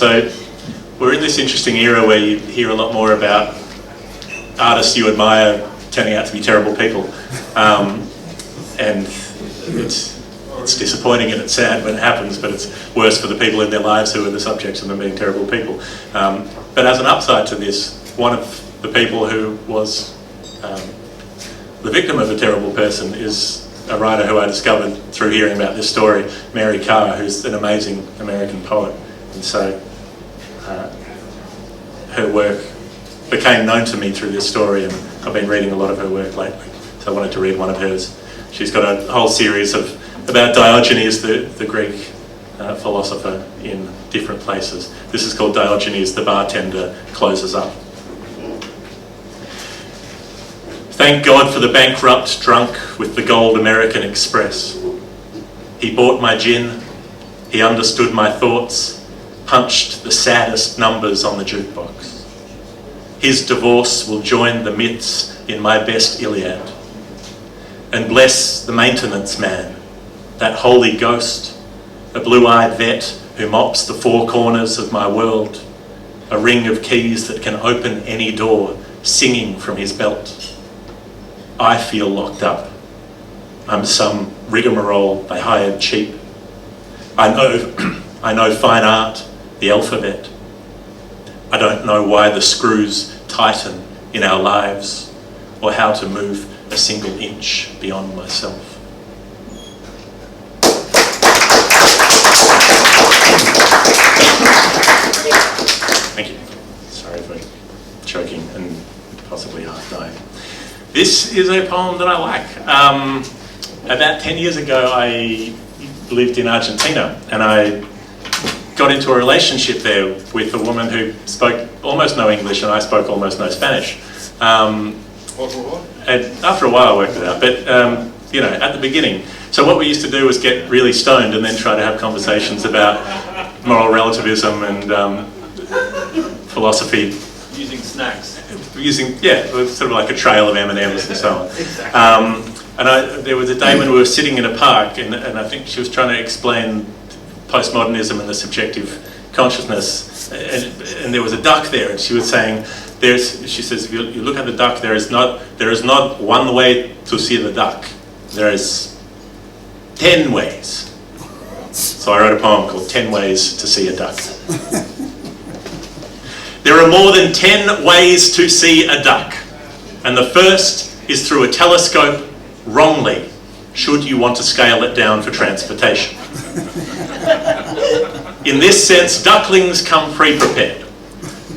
So we're in this interesting era where you hear a lot more about artists you admire turning out to be terrible people. And it's disappointing and it's sad when it happens, but it's worse for the people in their lives who are the subjects of them being terrible people. But as an upside to this, one of the people who was the victim of a terrible person is a writer who I discovered through hearing about this story, Mary Karr, who's an amazing American poet. And so her work became known to me through this story, and I've been reading a lot of her work lately. So I wanted to read one of hers. She's got a whole series about Diogenes, the Greek philosopher, in different places. This is called Diogenes the Bartender Closes Up. Thank God for the bankrupt drunk with the gold American Express. He bought my gin, he understood my thoughts, punched the saddest numbers on the jukebox. His divorce will join the myths in my best Iliad. And bless the maintenance man, that holy ghost, a blue-eyed vet who mops the four corners of my world, a ring of keys that can open any door, singing from his belt. I feel locked up. I'm some rigmarole they hired cheap. I know fine art, the alphabet. I don't know why the screws tighten in our lives, or how to move a single inch beyond myself. Thank you. Sorry for choking and possibly half dying. This is a poem that I like. About 10 years ago, I lived in Argentina, and I got into a relationship there with a woman who spoke almost no English, and I spoke almost no Spanish. And after a while I worked it out, but at the beginning. So what we used to do was get really stoned and then try to have conversations about moral relativism and philosophy. Using snacks. It was sort of like a trail of M&Ms and so on. Exactly. There was a day when we were sitting in a park, and I think she was trying to explain postmodernism and the subjective consciousness, and there was a duck there, and she was saying, she says, if you look at the duck, there is not one way to see the duck. There is 10 ways. So I wrote a poem called 10 Ways to See a Duck. There are more than 10 ways to see a duck, and the first is through a telescope wrongly, should you want to scale it down for transportation. In this sense, ducklings come pre-prepared,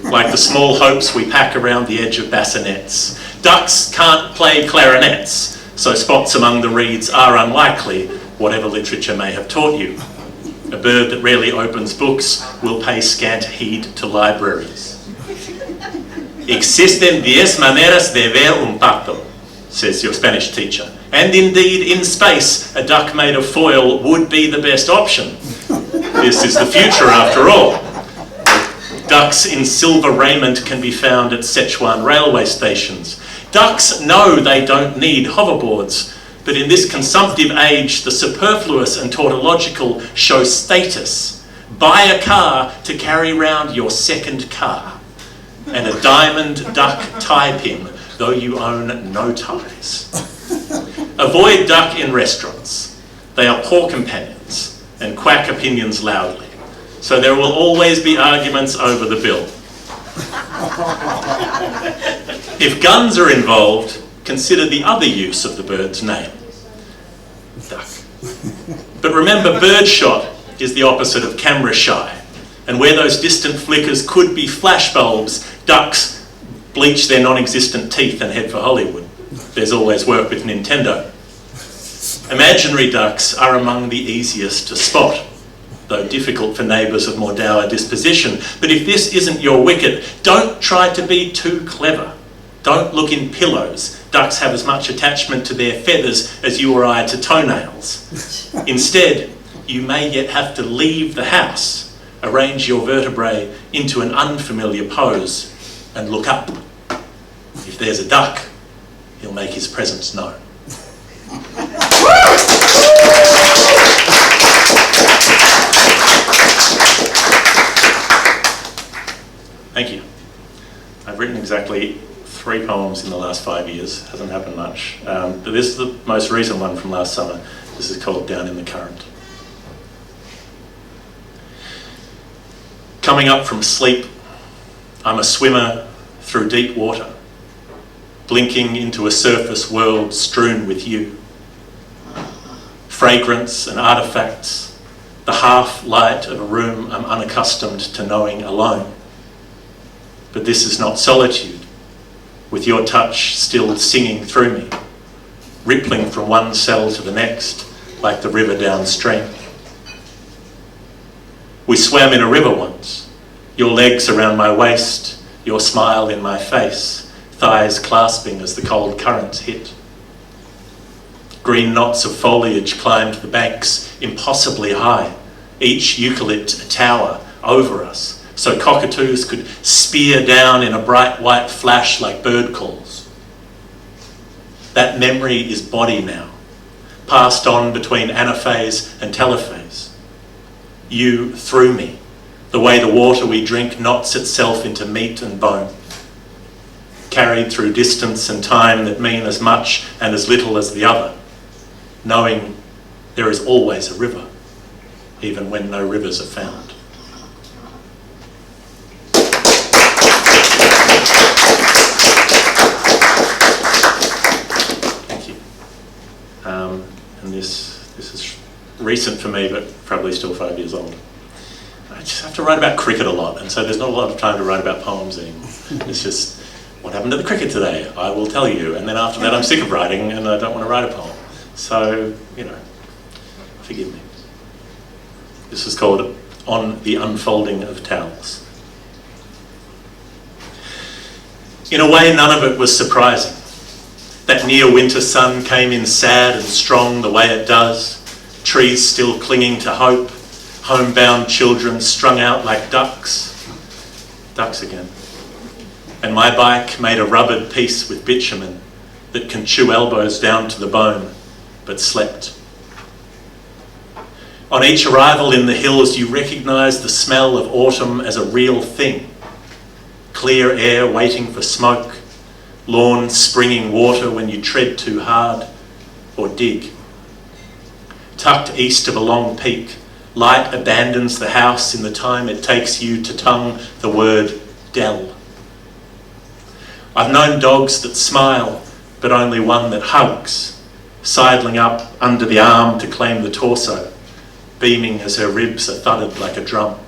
like the small hopes we pack around the edge of bassinets. Ducks can't play clarinets, so spots among the reeds are unlikely, whatever literature may have taught you. A bird that rarely opens books will pay scant heed to libraries. Existen 10 maneras de ver un pato, says your Spanish teacher. And indeed, in space, a duck made of foil would be the best option. This is the future, after all. Ducks in silver raiment can be found at Sichuan railway stations. Ducks know they don't need hoverboards, but in this consumptive age, the superfluous and tautological show status. Buy a car to carry round your second car, and a diamond duck tie pin, though you own no ties. Avoid duck in restaurants. They are poor companions and quack opinions loudly, so there will always be arguments over the bill. If guns are involved, consider the other use of the bird's name, duck. But remember, birdshot is the opposite of camera shy, and where those distant flickers could be flashbulbs, ducks bleach their non-existent teeth and head for Hollywood. There's always work with Nintendo. Imaginary ducks are among the easiest to spot, though difficult for neighbours of more dour disposition. But if this isn't your wicket, don't try to be too clever. Don't look in pillows. Ducks have as much attachment to their feathers as you or I to toenails. Instead, you may yet have to leave the house, arrange your vertebrae into an unfamiliar pose, and look up. If there's a duck, he'll make his presence known. exactly 3 poems in the last 5 years. Hasn't happened much. But this is the most recent one from last summer. This is called Down in the Current. Coming up from sleep, I'm a swimmer through deep water, blinking into a surface world strewn with you. Fragrance and artefacts, the half-light of a room I'm unaccustomed to knowing alone. But this is not solitude, with your touch still singing through me, rippling from one cell to the next like the river downstream. We swam in a river once, your legs around my waist, your smile in my face, thighs clasping as the cold currents hit. Green knots of foliage climbed the banks impossibly high, each eucalypt a tower over us, so cockatoos could spear down in a bright white flash like bird calls. That memory is body now, passed on between anaphase and telophase. You through me, the way the water we drink knots itself into meat and bone. Carried through distance and time that mean as much and as little as the other, knowing there is always a river, even when no rivers are found. Thank you. And this is recent for me, but probably still 5 years old. I just have to write about cricket a lot, and so there's not a lot of time to write about poems anymore. It's just, what happened to the cricket today? I will tell you. And then after that, I'm sick of writing, and I don't want to write a poem. So, forgive me. This is called On the Unfolding of Towels. In a way, none of it was surprising. That near winter sun came in sad and strong the way it does, trees still clinging to hope, homebound children strung out like ducks again. And my bike made a rubbered peace with bitumen that can chew elbows down to the bone, but slept. On each arrival in the hills, you recognise the smell of autumn as a real thing. Clear air waiting for smoke, lawn springing water when you tread too hard or dig. Tucked east of a long peak, light abandons the house in the time it takes you to tongue the word dell. I've known dogs that smile, but only one that hugs, sidling up under the arm to claim the torso, beaming as her ribs are thudded like a drum.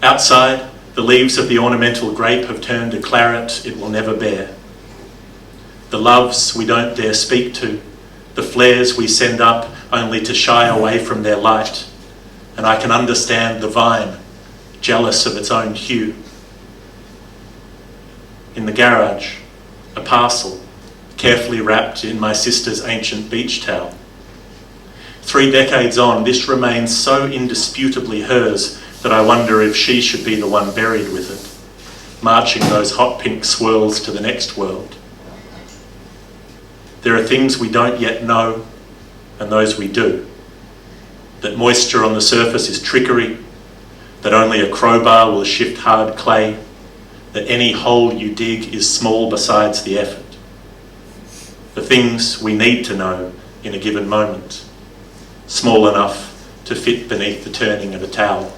Outside, the leaves of the ornamental grape have turned a claret it will never bear. The loves we don't dare speak to, the flares we send up only to shy away from their light, and I can understand the vine, jealous of its own hue. In the garage, a parcel, carefully wrapped in my sister's ancient beach towel. 3 decades on, this remains so indisputably hers that I wonder if she should be the one buried with it, marching those hot pink swirls to the next world. There are things we don't yet know, and those we do. That moisture on the surface is trickery, that only a crowbar will shift hard clay, that any hole you dig is small besides the effort. The things we need to know in a given moment, small enough to fit beneath the turning of a towel.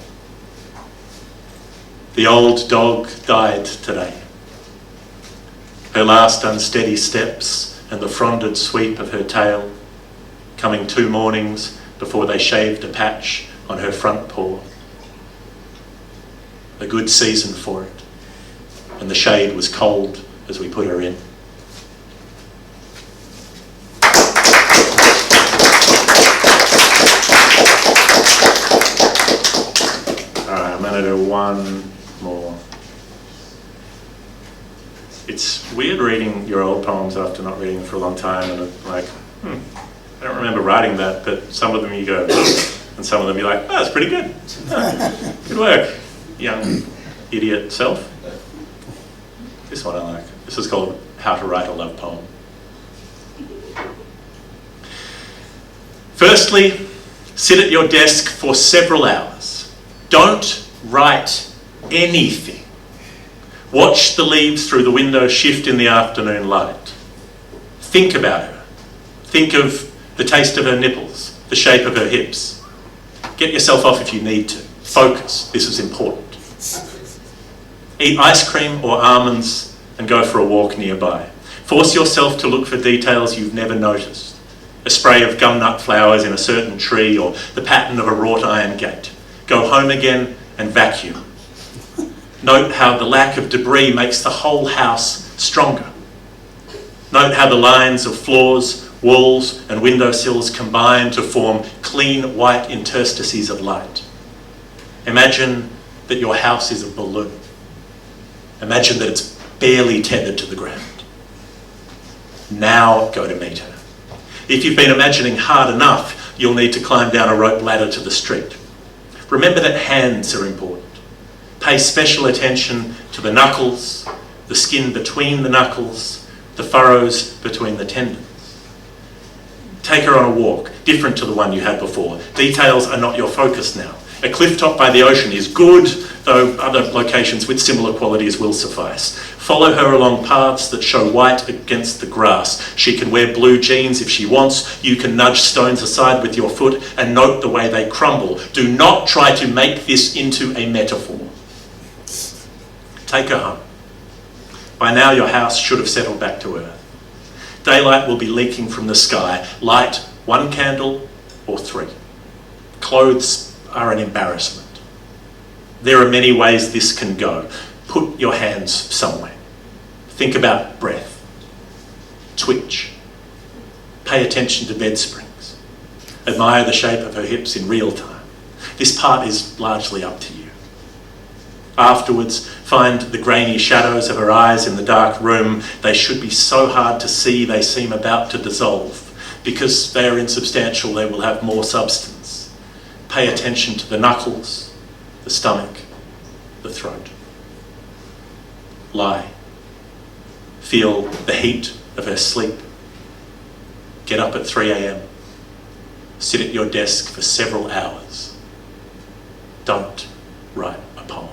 The old dog died today. Her last unsteady steps and the fronded sweep of her tail, coming 2 mornings before they shaved a patch on her front paw. A good season for it, and the shade was cold as we put her in. Alright, I'm going to do one more. It's weird reading your old poems after not reading for a long time, and it's like, I don't remember writing that, but some of them you go, and some of them you're like, oh, it's pretty good. Oh, good work, young idiot self. This one I like. This is called How to Write a Love Poem. Firstly, sit at your desk for several hours. Don't write anything. Watch the leaves through the window shift in the afternoon light. Think about her. Think of the taste of her nipples, the shape of her hips. Get yourself off if you need to. Focus. This is important. Eat ice cream or almonds and go for a walk nearby. Force yourself to look for details you've never noticed. A spray of gumnut flowers in a certain tree or the pattern of a wrought iron gate. Go home again and vacuum. Note how the lack of debris makes the whole house stronger. Note how the lines of floors, walls and windowsills combine to form clean white interstices of light. Imagine that your house is a balloon. Imagine that it's barely tethered to the ground. Now go to meet her. If you've been imagining hard enough, you'll need to climb down a rope ladder to the street. Remember that hands are important. Pay special attention to the knuckles, the skin between the knuckles, the furrows between the tendons. Take her on a walk, different to the one you had before. Details are not your focus now. A cliff top by the ocean is good, though other locations with similar qualities will suffice. Follow her along paths that show white against the grass. She can wear blue jeans if she wants. You can nudge stones aside with your foot and note the way they crumble. Do not try to make this into a metaphor. Take her home. By now your house should have settled back to earth. Daylight will be leaking from the sky. Light 1 candle or 3. Clothes are an embarrassment. There are many ways this can go. Put your hands somewhere. Think about breath. Twitch. Pay attention to bed springs. Admire the shape of her hips in real time. This part is largely up to you. Afterwards, find the grainy shadows of her eyes in the dark room. They should be so hard to see they seem about to dissolve. Because they are insubstantial, they will have more substance. Pay attention to the knuckles, the stomach, the throat. Lie. Feel the heat of her sleep. Get up at 3 a.m. Sit at your desk for several hours. Don't write a poem.